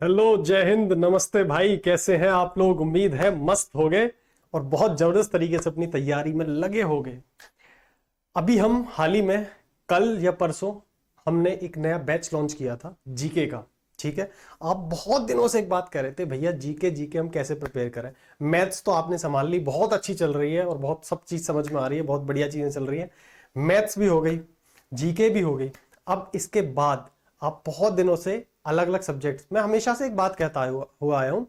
Hello, जय हिंद, नमस्ते भाई। कैसे हैं आप लोग? उम्मीद है मस्त हो गए और बहुत जबरदस्त तरीके से अपनी तैयारी में लगे हो गए। अभी हम हाल ही में कल या परसों हमने एक नया बैच लॉन्च किया था जीके का। ठीक है। आप बहुत दिनों से एक बात कह रहे थे, भैया जीके जीके हम कैसे प्रिपेयर करें। मैथ्स तो आपने संभाल ली, बहुत अच्छी चल रही है और बहुत सब चीज समझ में आ रही है, बहुत बढ़िया चीजें चल रही है। मैथ्स भी हो गई, जीके भी हो गई। अब इसके बाद आप बहुत दिनों से अलग अलग सब्जेक्ट्स, मैं हमेशा से एक बात कहता हुआ आया हूं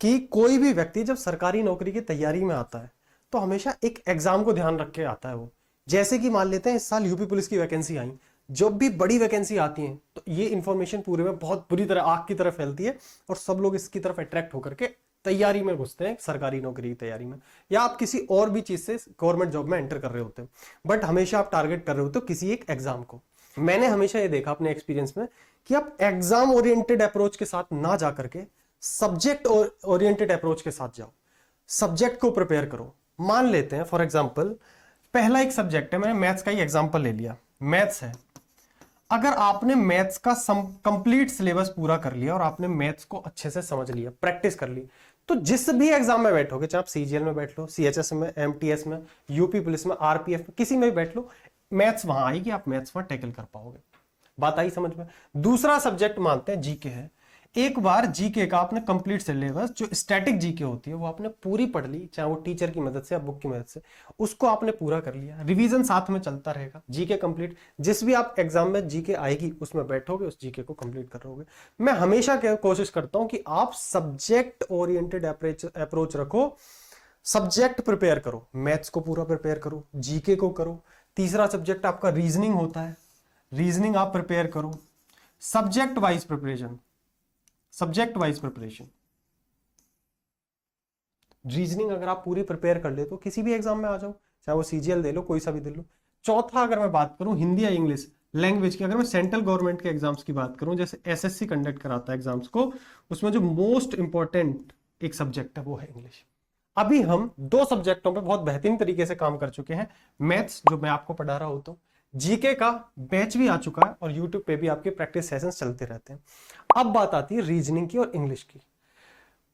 कि कोई भी व्यक्ति जब सरकारी नौकरी की तैयारी में आता है तो हमेशा एक एग्जाम को ध्यान रख के आता है वो। जैसे कि मान लेते हैं इस साल यूपी पुलिस की वैकेंसी आई, जब भी बड़ी वैकेंसी आती है तो ये इंफॉर्मेशन पूरे में बहुत बुरी तरह आग की तरह फैलती है और सब लोग इसकी तरफ अट्रैक्ट होकर के तैयारी में घुसते हैं, सरकारी नौकरी की तैयारी में, या आप किसी और भी चीज से गवर्नमेंट जॉब में एंटर कर रहे होते हो, बट हमेशा आप टारगेट कर रहे होते हो किसी एक एग्जाम को। मैंने हमेशा ये देखा अपने एक्सपीरियंस में कि आप एग्जाम ओरिएंटेड अप्रोच के साथ ना जा करके सब्जेक्ट ओरिएंटेड अप्रोच के साथ जाओ, सब्जेक्ट को प्रिपेयर करो। मान लेते हैं फॉर एग्जांपल पहला एक सब्जेक्ट है, मैंने मैथ्स का ही एग्जांपल ले लिया, मैथ्स है। अगर आपने मैथ्स का कंप्लीट सिलेबस पूरा कर लिया और आपने मैथ्स को अच्छे से समझ लिया, प्रैक्टिस कर ली, तो जिस भी एग्जाम में बैठोगे, चाहे आप सीजीएल में बैठ लो, सीएचएस में, एमटीएस में, यूपी पुलिस में, आरपीएफ में, किसी में भी बैठ लो, मैथ्स वहां आएगी, आप मैथ्स वहां टैकल कर पाओगे। बात आई समझ में? दूसरा सब्जेक्ट मानते हैं जीके है। एक बार जीके का आपने कंप्लीट सिलेबस, जो स्टैटिक जीके होती है वो आपने पूरी पढ़ ली, चाहे वो टीचर की मदद से या बुक की मदद से, उसको आपने पूरा कर लिया। रिवीजन साथ में चलता रहेगा, जीके कंप्लीट, जिस भी आप एग्जाम में जीके आएगी उसमें बैठोगे, उस जीके को कंप्लीट कर रहोगे। मैं हमेशा कोशिश करता हूं कि आप सब्जेक्ट ओरिएंटेड अप्रोच रखो, सब्जेक्ट प्रिपेयर करो, मैथ्स को पूरा प्रिपेयर करो, जीके को करो। तीसरा सब्जेक्ट आपका रीजनिंग होता है, रीजनिंग आप प्रिपेयर करो। Subject wise preparation, subject wise preparation, reasoning अगर आप पूरी प्रिपेयर कर ले तो किसी भी एग्जाम में आ जाओ, चाहे वो सीजीएल दे लो, कोई सा भी दे लो। चौथा, अगर मैं बात करूं हिंदी या इंग्लिश लैंग्वेज की, अगर मैं सेंट्रल गवर्नमेंट के एग्जाम्स की बात करूं, जैसे एसएससी कंडक्ट कराता है एग्जाम्स को, उसमें जो मोस्ट इंपॉर्टेंट एक सब्जेक्ट है वो है इंग्लिश। अभी हम दो सब्जेक्टों पे बहुत बेहतरीन तरीके से काम कर चुके हैं। मैथ्स जो मैं आपको पढ़ा रहा होता हूँ, जीके का बैच भी आ चुका है और यूट्यूब पे भी आपके प्रैक्टिस सेशंस चलते रहते हैं। अब बात आती है रीजनिंग की और इंग्लिश की।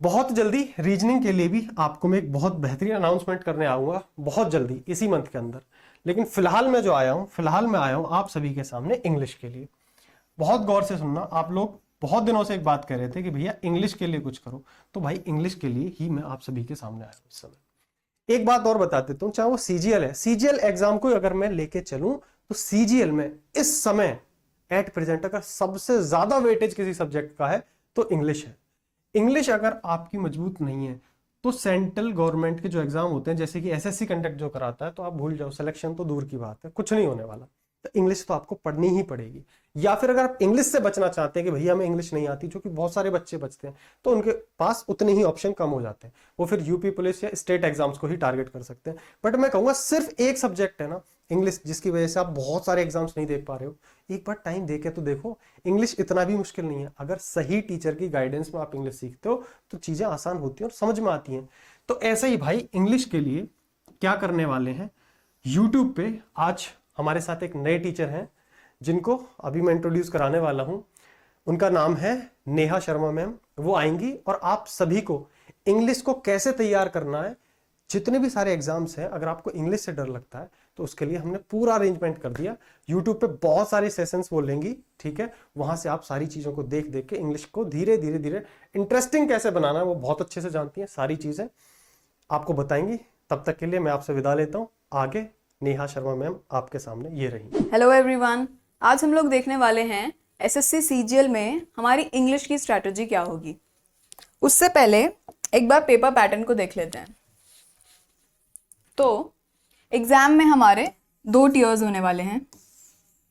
बहुत जल्दी रीजनिंग के लिए भी आपको मैं एक बहुत बेहतरीन अनाउंसमेंट करने आऊंगा, बहुत जल्दी इसी मंथ के अंदर। लेकिन फिलहाल मैं आया हूं आप सभी के सामने इंग्लिश के लिए। बहुत गौर से सुनना, आप लोग बहुत दिनों से एक बात कह रहे थे कि भैया इंग्लिश के लिए कुछ करो, तो भाई इंग्लिश के लिए ही मैं आप सभी के सामने आया हूं इस समय। एक बात और बता देता हूं, चाहे वो सीजीएल है, सीजीएल एग्जाम को अगर मैं लेके चलूं तो सीजीएल में इस समय एट प्रेजेंट अगर सबसे ज्यादा वेटेज किसी सब्जेक्ट का है तो इंग्लिश है। इंग्लिश अगर आपकी मजबूत नहीं है तो सेंट्रल गवर्नमेंट के जो एग्जाम होते हैं, जैसे कि एसएससी कंडक्ट जो कराता है, तो आप भूल जाओ, सिलेक्शन तो दूर की बात है, कुछ नहीं होने वाला। तो इंग्लिश तो आपको पढ़नी ही पड़ेगी। या फिर अगर आप इंग्लिश से बचना चाहते हैं कि भैया हमें इंग्लिश नहीं आती, जो कि बहुत सारे बच्चे बचते हैं, तो उनके पास उतने ही ऑप्शन कम हो जाते हैं, वो फिर यूपी पुलिस या स्टेट एग्जाम्स को ही टारगेट कर सकते हैं। बट मैं कहूंगा सिर्फ एक सब्जेक्ट है ना इंग्लिश, जिसकी वजह से आप बहुत सारे एग्जाम्स नहीं देख पा रहे हो, एक बार टाइम देके तो देखो। इंग्लिश इतना भी मुश्किल नहीं है, अगर सही टीचर की गाइडेंस में आप इंग्लिश सीखते हो तो चीजें आसान होती हैं और समझ में आती हैं। तो ऐसे ही भाई इंग्लिश के लिए क्या करने वाले हैं, यूट्यूब पे आज हमारे साथ एक नए टीचर हैं जिनको अभी मैं इंट्रोड्यूस कराने वाला हूं। उनका नाम है नेहा शर्मा मैम। वो आएंगी और आप सभी को इंग्लिश को कैसे तैयार करना है, जितने भी सारे एग्जाम्स हैं, अगर आपको इंग्लिश से डर लगता है तो उसके लिए हमने पूरा अरेंजमेंट कर दिया। यूट्यूब पे बहुत सारे सेशंस वो लेंगी, ठीक है, वहां से आप सारी चीजों को देख देख के इंग्लिश को धीरे धीरे धीरे इंटरेस्टिंग कैसे बनाना है वो बहुत अच्छे से जानती हैं, सारी चीजें आपको बताएंगी। तब तक के लिए मैं आपसे विदा लेता हूँ। आगे नेहा शर्मा मैम आपके सामने ये रही। हेलो एवरीवन, आज हम लोग देखने वाले हैं एसएससी सीजीएल में हमारी इंग्लिश की स्ट्रैटेजी क्या होगी। उससे पहले एक बार पेपर पैटर्न को देख लेते हैं। तो एग्जाम में हमारे दो टीयर्स होने वाले हैं,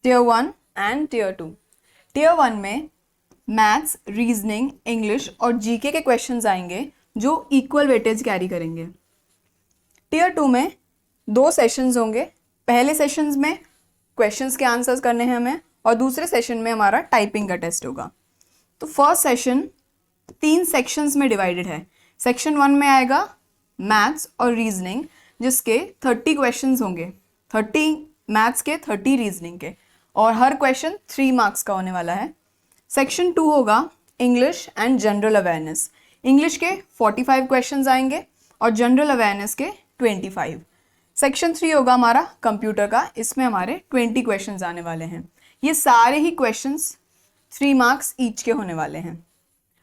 टीयर 1 एंड टीयर 2। टीयर 1 में मैथ्स, रीजनिंग, इंग्लिश और जीके के क्वेश्चंस आएंगे जो इक्वल वेटेज कैरी करेंगे। टीयर 2 में दो सेशंस होंगे। पहले सेशंस में क्वेश्चंस के आंसर्स करने हैं हमें और दूसरे सेशन में हमारा टाइपिंग का टेस्ट होगा। तो फर्स्ट सेशन 3 सेक्शंस में डिवाइडेड है। सेक्शन 1 में आएगा मैथ्स और रीजनिंग, जिसके 30 क्वेश्चंस होंगे, 30 मैथ्स के, 30 रीजनिंग के, और हर क्वेश्चन 3 मार्क्स का होने वाला है। सेक्शन 2 होगा English and general awareness. English के 45 क्वेश्चंस आएंगे और जनरल अवेयरनेस के 25। सेक्शन 3 होगा हमारा कंप्यूटर का, इसमें हमारे 20 क्वेश्चंस आने वाले हैं। ये सारे ही क्वेश्चंस 3 मार्क्स ईच के होने वाले हैं।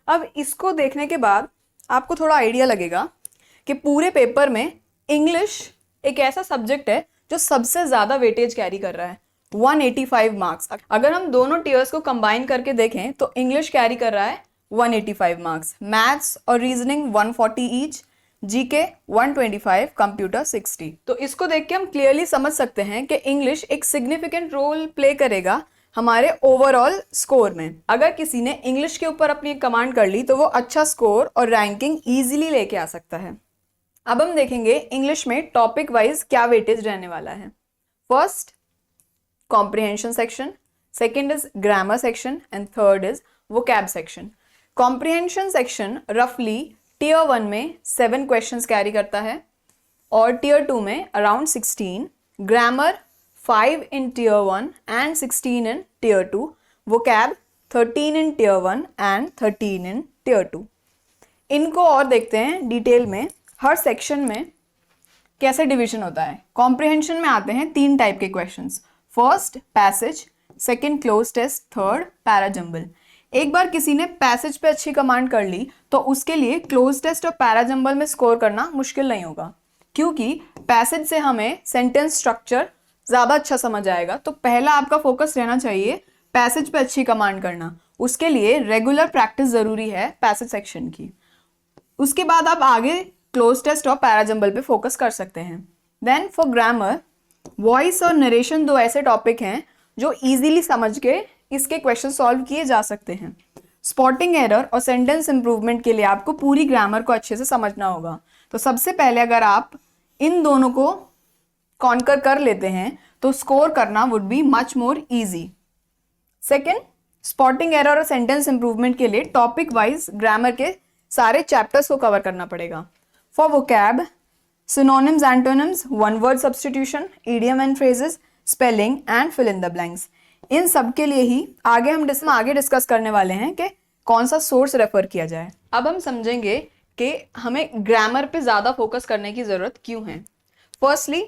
अब इसको देखने के बाद आपको थोड़ा आइडिया लगेगा कि पूरे पेपर में इंग्लिश एक ऐसा सब्जेक्ट है जो सबसे ज़्यादा वेटेज कैरी कर रहा है, 185 मार्क्स। अगर हम दोनों टीयर्स को कंबाइन करके देखें तो इंग्लिश कैरी कर रहा है 185 मार्क्स, मैथ्स और रीजनिंग 140 ईच, जीके 125, कंप्यूटर 60। तो इसको देख के हम क्लियरली समझ सकते हैं कि इंग्लिश एक सिग्निफिकेंट रोल प्ले करेगा हमारे ओवरऑल स्कोर में। अगर किसी ने इंग्लिश के ऊपर अपनी कमांड कर ली तो वो अच्छा स्कोर और रैंकिंग ईजिली लेके आ सकता है। अब हम देखेंगे इंग्लिश में टॉपिक वाइज क्या वेटेज रहने वाला है। First comprehension section, second is grammar section and third is vocab section. Comprehension section रफली टीयर 1 में 7 क्वेश्चंस कैरी करता है और टीयर 2 में around 16, grammar 5 in tier 1 and 16 in tier 2, vocab 13 in tier 1 and 13 in tier 2। इनको और देखते हैं डिटेल में, हर सेक्शन में कैसे डिवीजन होता है। कॉम्प्रिहेंशन में आते हैं 3 टाइप के questions, first passage, second cloze test, third para jumble. एक बार किसी ने पैसेज पे अच्छी कमांड कर ली तो उसके लिए क्लोज टेस्ट और पैराजंबल में स्कोर करना मुश्किल नहीं होगा, क्योंकि पैसेज से हमें सेंटेंस स्ट्रक्चर ज़्यादा अच्छा समझ आएगा। तो पहला आपका फोकस रहना चाहिए पैसेज पे अच्छी कमांड करना, उसके लिए रेगुलर प्रैक्टिस ज़रूरी है पैसेज सेक्शन की। उसके बाद आप आगे क्लोज टेस्ट और पैराजंबल पे फोकस कर सकते हैं। देन फॉर ग्रामर, वॉइस और नरेशन 2 ऐसे टॉपिक हैं जो इजीली समझ के इसके क्वेश्चन सॉल्व किए जा सकते हैं। स्पॉटिंग एरर और सेंटेंस इंप्रूवमेंट के लिए आपको पूरी ग्रामर को अच्छे से समझना होगा। तो सबसे पहले अगर आप इन दोनों को कॉन्कर कर लेते हैं तो स्कोर करना would be much more easy. Second, spotting error और सेंटेंस इंप्रूवमेंट के लिए टॉपिक वाइज ग्रामर के सारे चैप्टर्स को कवर करना पड़ेगा। For vocab, synonyms, antonyms, one word substitution, idiom and phrases, spelling and fill in the blanks, इन सब के लिए ही आगे हम डिस्कस करने वाले हैं कि कौन सा सोर्स रेफर किया जाए। अब हम समझेंगे कि हमें ग्रामर पे ज़्यादा फोकस करने की ज़रूरत क्यों है। फर्स्टली,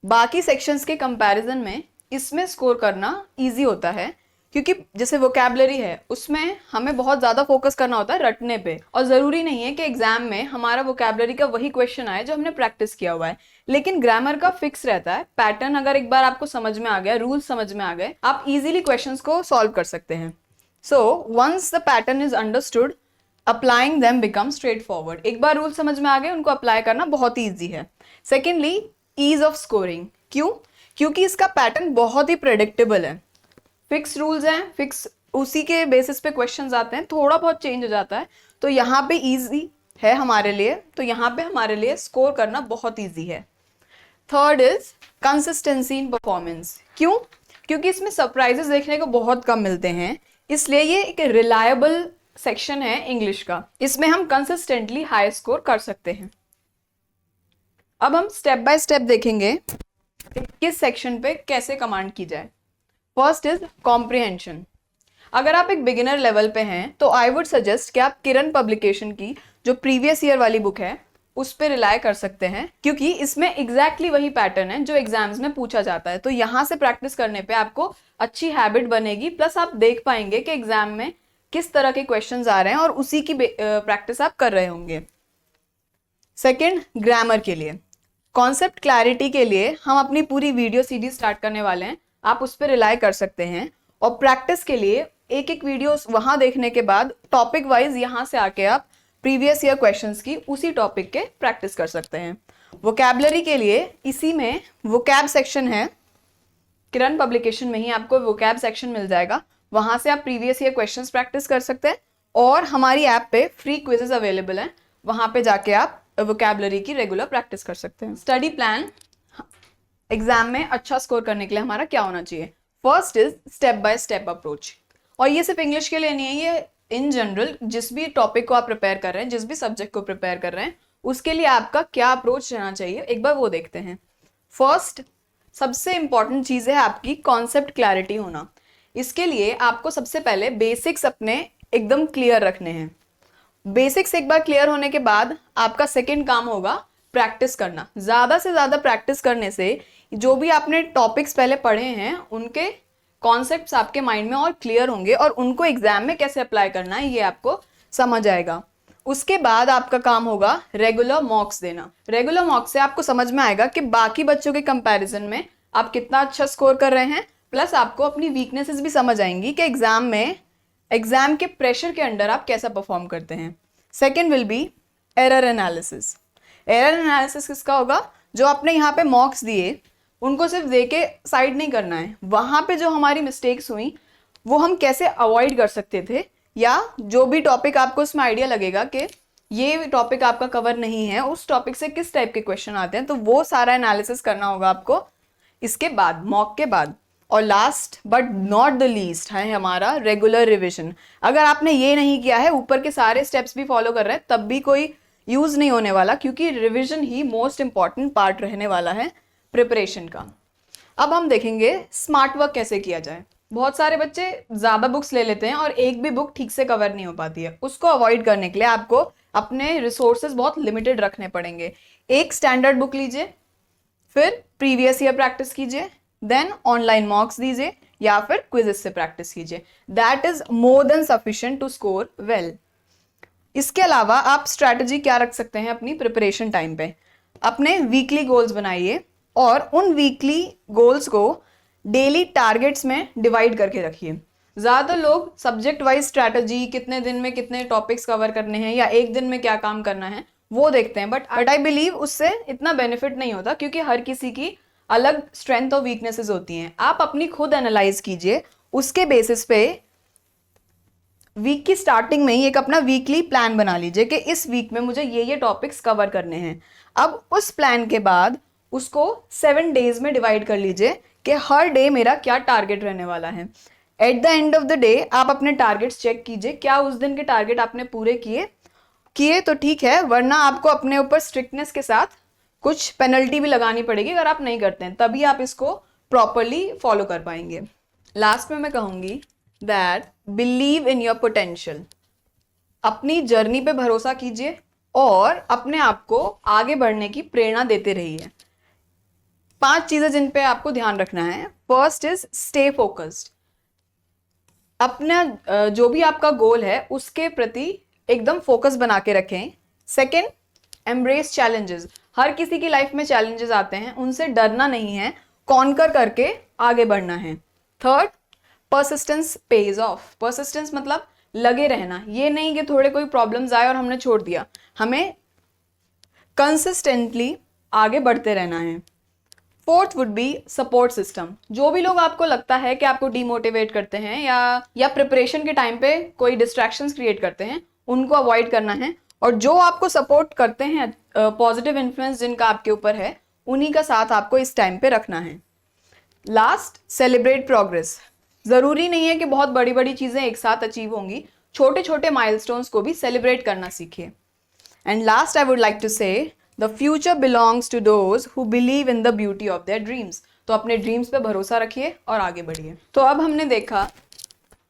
बाकी सेक्शंस के कंपैरिजन में इसमें स्कोर करना इजी होता है, क्योंकि जैसे वोकैबुलरी है उसमें हमें बहुत ज़्यादा फोकस करना होता है रटने पे, और ज़रूरी नहीं है कि एग्जाम में हमारा वोकैबुलरी का वही क्वेश्चन आए जो हमने प्रैक्टिस किया हुआ है। लेकिन ग्रामर का फिक्स रहता है पैटर्न, अगर एक बार आपको समझ में आ गया, रूल समझ में आ गए, आप इजीली क्वेश्चंस को सॉल्व कर सकते हैं। So once the pattern is understood, applying them become straight forward. एक बार रूल समझ में आ गए, उनको अप्लाई करना बहुत ही ईजी है। Secondly, ease of scoring. क्यों? क्योंकि इसका पैटर्न बहुत ही प्रेडिक्टेबल है, फिक्स रूल्स हैं, फिक्स उसी के बेसिस पे क्वेश्चंस आते हैं, थोड़ा बहुत चेंज हो जाता है, तो यहाँ पे इजी है हमारे लिए, तो यहाँ पे हमारे लिए स्कोर करना बहुत इजी है। Third is consistency in performance. क्यों? क्योंकि इसमें सरप्राइजेस देखने को बहुत कम मिलते हैं, इसलिए ये एक रिलायबल सेक्शन है इंग्लिश का, इसमें हम कंसिस्टेंटली हाई स्कोर कर सकते हैं। अब हम स्टेप बाय स्टेप देखेंगे कि किस सेक्शन पे कैसे कमांड की जाए। First is comprehension. अगर आप एक बिगिनर लेवल पे हैं तो आई वुड सजेस्ट कि आप किरण पब्लिकेशन की जो प्रीवियस ईयर वाली बुक है उस पर रिलाई कर सकते हैं, क्योंकि इसमें एग्जैक्टली वही पैटर्न है जो एग्जाम्स में पूछा जाता है। तो यहाँ से प्रैक्टिस करने पे आपको अच्छी हैबिट बनेगी, प्लस आप देख पाएंगे कि एग्जाम में किस तरह के क्वेश्चंस आ रहे हैं और उसी की प्रैक्टिस आप कर रहे होंगे। सेकेंड, ग्रामर के लिए कॉन्सेप्ट क्लैरिटी के लिए हम अपनी पूरी वीडियो सीरीज स्टार्ट करने वाले हैं, आप उस पर रिलाई कर सकते हैं। और प्रैक्टिस के लिए एक एक वीडियो वहाँ देखने के बाद टॉपिक वाइज यहाँ से आके आप प्रीवियस ईयर क्वेश्चंस की उसी टॉपिक के प्रैक्टिस कर सकते हैं। वोकैबुलरी के लिए इसी में वोकैब सेक्शन है, किरण पब्लिकेशन में ही आपको वोकैब सेक्शन मिल जाएगा, वहाँ से आप प्रीवियस ईयर क्वेश्चंस प्रैक्टिस कर सकते हैं। और हमारी ऐप पे फ्री क्विजेज अवेलेबल हैं, वहाँ पे जाके आप वोकैबुलरी की रेगुलर प्रैक्टिस कर सकते हैं। स्टडी प्लान एग्जाम में अच्छा स्कोर करने के लिए हमारा क्या होना चाहिए? First is step by step approach, और ये सिर्फ इंग्लिश के लिए नहीं है, ये इन जनरल जिस भी टॉपिक को आप प्रिपेयर कर रहे हैं, जिस भी सब्जेक्ट को प्रिपेयर कर रहे हैं, उसके लिए आपका क्या अप्रोच रहना चाहिए, एक बार वो देखते हैं। फर्स्ट, सबसे इंपॉर्टेंट चीज़ है आपकी कॉन्सेप्ट क्लैरिटी होना। इसके लिए आपको सबसे पहले बेसिक्स अपने एकदम क्लियर रखने हैं। बेसिक्स एक बार क्लियर होने के बाद आपका सेकंड काम होगा प्रैक्टिस करना। ज़्यादा से ज़्यादा प्रैक्टिस करने से जो भी आपने टॉपिक्स पहले पढ़े हैं उनके कॉन्सेप्ट्स आपके माइंड में और क्लियर होंगे और उनको एग्जाम में कैसे अप्लाई करना है ये आपको समझ आएगा। उसके बाद आपका काम होगा रेगुलर मॉक्स देना। रेगुलर मॉक्स से आपको समझ में आएगा कि बाकी बच्चों के कंपैरिजन में आप कितना अच्छा स्कोर कर रहे हैं, प्लस आपको अपनी वीकनेसेस भी समझ आएंगी कि एग्जाम के प्रेशर के अंडर आप कैसा परफॉर्म करते हैं। Second will be error analysis. Error analysis किसका होगा? जो आपने यहाँ पे मॉक्स दिए उनको सिर्फ दे के साइड नहीं करना है, वहाँ पे जो हमारी मिस्टेक्स हुई वो हम कैसे अवॉइड कर सकते थे, या जो भी टॉपिक आपको उसमें आइडिया लगेगा कि ये टॉपिक आपका कवर नहीं है, उस टॉपिक से किस टाइप के क्वेश्चन आते हैं, तो वो सारा एनालिसिस करना होगा आपको इसके बाद, मॉक के बाद। और last but not the least है हमारा रेगुलर रिविजन। अगर आपने ये नहीं किया है, ऊपर के सारे स्टेप्स भी फॉलो कर रहे हैं, तब भी कोई यूज नहीं होने वाला, क्योंकि रिविजन ही मोस्ट इंपॉर्टेंट पार्ट रहने वाला है प्रिपरेशन का। अब हम देखेंगे स्मार्ट वर्क कैसे किया जाए। बहुत सारे बच्चे ज़्यादा बुक्स ले लेते हैं और एक भी बुक ठीक से कवर नहीं हो पाती है। उसको अवॉइड करने के लिए आपको अपने रिसोर्सेज बहुत लिमिटेड रखने पड़ेंगे। एक स्टैंडर्ड बुक लीजिए, फिर प्रीवियस ईयर प्रैक्टिस कीजिए, देन ऑनलाइन मॉक्स दीजिए या फिर क्विजेस से प्रैक्टिस कीजिए। That is more than sufficient to score well. इसके अलावा आप स्ट्रैटेजी क्या रख सकते हैं अपनी प्रिपरेशन टाइम पे? अपने वीकली गोल्स बनाइए और उन वीकली गोल्स को डेली टारगेट्स में डिवाइड करके रखिए। ज़्यादातर लोग सब्जेक्ट वाइज स्ट्रैटेजी, कितने दिन में कितने टॉपिक्स कवर करने हैं या एक दिन में क्या काम करना है, वो देखते हैं। बट आई बिलीव उससे इतना बेनिफिट नहीं होता, क्योंकि हर किसी की अलग स्ट्रेंथ और वीकनेसेस होती हैं। आप अपनी खुद एनालाइज कीजिए, उसके बेसिस पे वीक की स्टार्टिंग में ही एक अपना वीकली प्लान बना लीजिए कि इस वीक में मुझे ये टॉपिक्स कवर करने हैं। अब उस प्लान के बाद उसको 7 डेज में डिवाइड कर लीजिए कि हर डे मेरा क्या टारगेट रहने वाला है। At the end of the day आप अपने टारगेट्स चेक कीजिए, क्या उस दिन के टारगेट आपने पूरे किए तो ठीक है, वरना आपको अपने ऊपर स्ट्रिक्टनेस के साथ कुछ पेनल्टी भी लगानी पड़ेगी अगर आप नहीं करते हैं, तभी आप इसको प्रॉपरली फॉलो कर पाएंगे। लास्ट में मैं कहूँगी that believe in your potential. अपनी जर्नी पे भरोसा कीजिए और अपने आप को आगे बढ़ने की प्रेरणा देते रहिए। 5 चीजें जिन पे आपको ध्यान रखना है। First is stay focused. अपना जो भी आपका गोल है उसके प्रति एकदम फोकस बना के रखें। Second, embrace challenges. हर किसी की लाइफ में चैलेंजेस आते हैं, उनसे डरना नहीं है, कॉन्कर करके आगे बढ़ना है। Third, persistence page of. Persistence मतलब लगे रहना, ये नहीं कि थोड़े कोई प्रॉब्लम्स आए और हमने छोड़ दिया, हमें कंसिस्टेंटली आगे बढ़ते रहना है। Fourth would be support system. जो भी लोग आपको लगता है कि आपको डीमोटिवेट करते हैं या प्रिपरेशन के टाइम पे कोई डिस्ट्रैक्शंस क्रिएट करते हैं, उनको अवॉइड करना है। और जो आपको सपोर्ट करते हैं, पॉजिटिव इन्फ्लुएंस जिनका आपके ऊपर है, उन्हीं का साथ आपको इस टाइम पे रखना है। Last, celebrate progress. ज़रूरी नहीं है कि बहुत बड़ी बड़ी चीज़ें एक साथ अचीव होंगी, छोटे छोटे माइलस्टोन्स को भी सेलिब्रेट करना सीखिए। And last I would like to say the future belongs to those who believe in the beauty of their dreams. तो अपने ड्रीम्स पे भरोसा रखिए और आगे बढ़िए। तो अब हमने देखा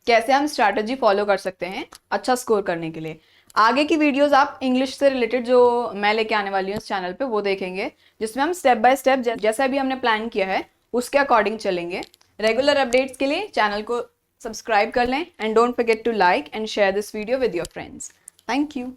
कैसे हम स्ट्रैटेजी फॉलो कर सकते हैं अच्छा स्कोर करने के लिए। आगे की वीडियोस आप इंग्लिश से रिलेटेड जो मैं लेके आने वाली हूँ इस चैनल पे, वो देखेंगे, जिसमें हम स्टेप बाय स्टेप जैसा भी हमने प्लान किया है उसके अकॉर्डिंग चलेंगे। रेगुलर अपडेट्स के लिए चैनल को सब्सक्राइब कर लें and don't forget to like and share this video with your friends. Thank you.